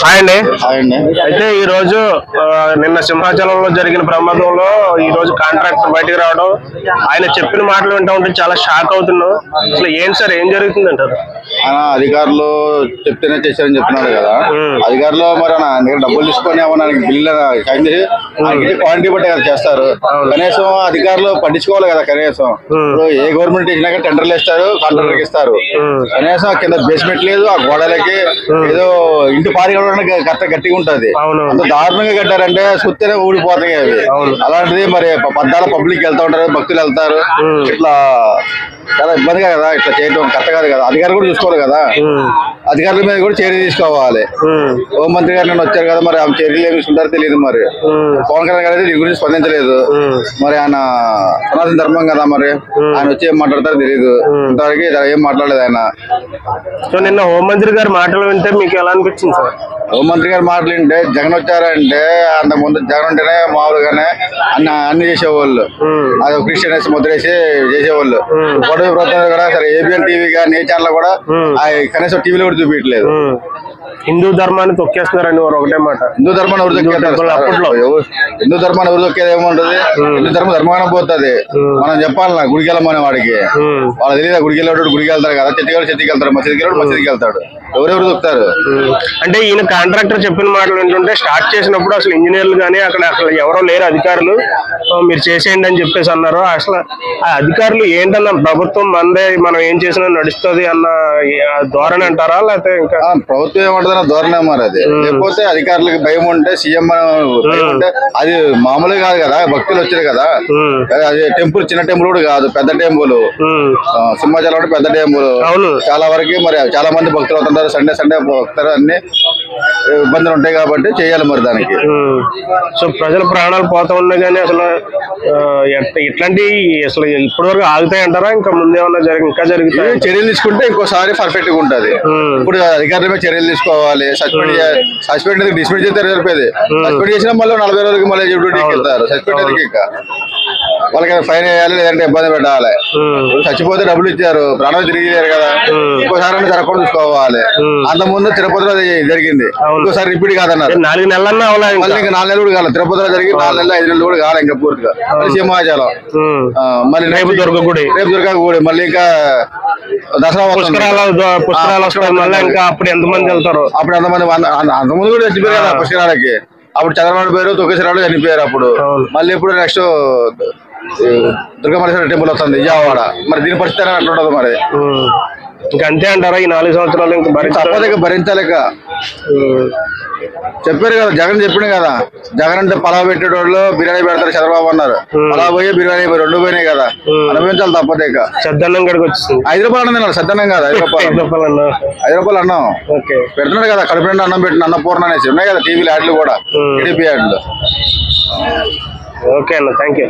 Hi అండి. అయితే ఈ రోజు నిన్న సింహాచలంలో జరిగిన ప్రమాదంలో ఈ రోజు కాంట్రాక్టర్ బయటకు రావడం, ఆయన చెప్పిన మాటలు వింటా ఉంటే చాలా షాక్ అవుతున్నాం. అసలు ఏంటి సార్, ఏం జరుగుతుంది అంటారు? అధికారులు చెప్తేనే చేశారని చెప్తున్నాడు కదా. అధికారులు మరి డబ్బులు తీసుకొని ఏమన్నా బిల్లు క్వాంటిటీ బట్టి కదా చేస్తారు. కనీసం అధికారులు పట్టించుకోవాలి కదా. కనీసం ఏ గవర్నమెంట్ ఇచ్చినాక టెండర్లు ఇస్తారు, కాంట్రాక్టర్ ఇస్తారు. కనీసం కింద బేస్మెంట్ లేదు, ఆ గోడలకి ఏదో ఇంటి పారి గట్టిగా ఉంటది. అంత దారుణంగా కట్టారంటే సుత్తనే ఊడిపోతాయి అవి. అలాంటిది మరి పద్దాల పబ్లిక్ వెళ్తా ఉంటారు, భక్తులు వెళ్తారు. ఇట్లా చాలా ఇబ్బందిగా కదా ఇట్లా చేయడం కరెక్ట్ కాదు కదా. అధికారులు కూడా చూసుకోవాలి కదా. అధికారుల మీద కూడా చర్య తీసుకోవాలి. హోంమంత్రి గారు నేను వచ్చారు కదా, మరి ఆమె చర్యలు ఏమి తీసుకుంటారో తెలియదు. మరి పవన్ కళ్యాణ్ గారు అయితే దీని గురించి స్పందించలేదు. మరి ఆయన సనాతన ధర్మం కదా, మరి ఆయన వచ్చి ఏం మాట్లాడతారో తెలియదు. ఇంతవరకు ఏం మాట్లాడలేదు ఆయన. సో నిన్న హోంమంత్రి గారు మాటలు వింటే మీకు ఎలా అనిపించింది సార్? హోంమంత్రి గారు మాటలు వింటే జగన్ వచ్చారంటే అంతకుముందు జగన్ ఉంటేనే మామూలుగానే అన్ని చేసేవాళ్ళు. అది క్రిస్టియన్స్ ముద్రేసి చేసేవాళ్ళు. గొడవ ప్రభుత్వం కూడా సరే ఏబిఎన్ టీవీ కానీ ఏ ఛానల్ కూడా కనీసం టీవీలో కూడా చూపించలేదు. హిందూ ధర్మాన్ని తొక్కేస్తున్నారని ఒకటే మాట. హిందూ ధర్మాన్ని ఎవరు తొక్కేస్తారు? అప్పట్లో హిందూ ధర్మాన్ని ఎవరు తొక్కేది ఏముంటది? హిందూ ధర్మం ధర్మంగానే పోతుంది. మనం చెప్పాలన్నా గుడికి వెళ్ళమనే వాడికి వాళ్ళు తెలియదు. గుడికి వెళ్ళేవాడు గుడికి వెళ్తారు కదా, చర్చికి వెళ్తారు, మసీదికి వెళ్ళాడు మసీదికి వెళ్తాడు. ఎవరెవరు దొక్కుతారు? అంటే ఈయన కాంట్రాక్టర్ చెప్పిన మాటలు ఏంటంటే స్టార్ట్ చేసినప్పుడు అసలు ఇంజనీర్లు కానీ అక్కడ ఎవరో లేరు అధికారులు, మీరు చేసేయండి అని చెప్పేసి అన్నారు. అసలు ఆ అధికారులు ఏంటన్నా ప్రభుత్వం మందే, మనం ఏం చేసినా నడుస్తుంది అన్న ధోరణి అంటారా, లేకపోతే ఇంకా ప్రభుత్వం ఏమంటుందన్న ధోరణి మరి అది? లేకపోతే అధికారులకు భయం ఉంటే సీఎం భయం ఉంటే అది మామూలుగా కాదు కదా. భక్తులు వచ్చారు కదా, అది టెంపుల్ చిన్న టెంపుల్ కూడా కాదు, పెద్ద టెంపుల్. సింహాచలం పెద్ద టెంపుల్. చాలా వరకు మరి చాలా మంది భక్తులు అవుతుంటారు. సండే భక్తులు అన్ని ఇబ్బందులు ఉంటాయి కాబట్టి చేయాలి మరి దానికి. సో ప్రజల ప్రాణాలు పోతా ఉన్నా కానీ అసలు ఇట్లాంటి అసలు ఇప్పటి వరకు ఆగుతాయి అంటారా? ఇంకా ముందేమన్నా ఇంకా జరుగుతాయి? చర్యలు తీసుకుంటే ఇంకోసారి పర్ఫెక్ట్ గా ఉంటది. ఇప్పుడు అధికారుల మీద చర్యలు తీసుకోవాలి. సస్పెండ్ డిస్మిస్ చేస్తే సరిపోయేది. సస్పెండ్ చేసినా మళ్ళీ 40 రోజులకి మళ్ళీ డ్యూటీకి వెళ్తారు. సస్పెండ్ అయితే ఇంకా వాళ్ళకి ఫైన్ వేయాలి, లేదంటే ఇబ్బంది పెట్టాలి. చచ్చిపోతే డబ్బులు ఇచ్చారు, ప్రాణాలు తిరిగిలేరు కదా. ఇంకోసారి జరగకుండా చూసుకోవాలి. అంత ముందు తిరుపతిలో జరిగింది, ఇంకోసారి రిపీట్ కాదన్నారు. 4 నెలలన్నా మళ్ళీ ఇంకా 4 నెలలు కూడా కాలేదు. తిరుపతిలో జరిగి 4 నెలలు 5 నెలలు కూడా కాలే ఇంకా పూర్తిగా. సింహాచలం మళ్ళీ రేపు దుర్గ గుడి, మళ్ళీ ఇంకా దసరా పుష్కరాలు వస్తాయి. మళ్ళీ ఇంకా అప్పుడు ఎంతమంది వెళ్తారు? అప్పుడు అంతమంది కూడా చచ్చిపోయారు కదా పుష్కరాలకి. అప్పుడు చంద్రబాబు పేరు తొక్కేశ్వరరావు చనిపోయారు. అప్పుడు మళ్ళీ ఇప్పుడు నెక్స్ట్ దుర్గమల్లేశ్వర టెంపుల్ వస్తుంది విజయవాడ. మరి దీని పరిస్థితి అట్లా ఉండదు మరి. ఇంకా అంతే అంటారా? ఈ 4 సంవత్సరాలు ఇంకా భరించలేక చెప్పారు కదా. జగన్ చెప్పిండు కదా, జగన్ అంటే పలావ్ పెట్టేటోళ్ళు బిర్యానీ పెడతారు చంద్రబాబు అన్నారు. పలావ్ పోయి బిర్యానీ 2 పోయినాయి కదా, అనుభవించాలి తప్పదే. సద్దన్నం గడికి వచ్చింది. 5 రూపాయలు అన్నం తిన్నాడు. సద్దన్నం కాదు, 5 రూపాయలు అన్నం పెడుతున్నాడు కదా. కడుపు అన్నం పెట్టిన అన్నపూర్ణ అనేసి ఉన్నాయి కదా టీవీలో యాడ్లు కూడా, టీడీపీ యాడ్లు. ఓకే అన్న, థ్యాంక్ యూ.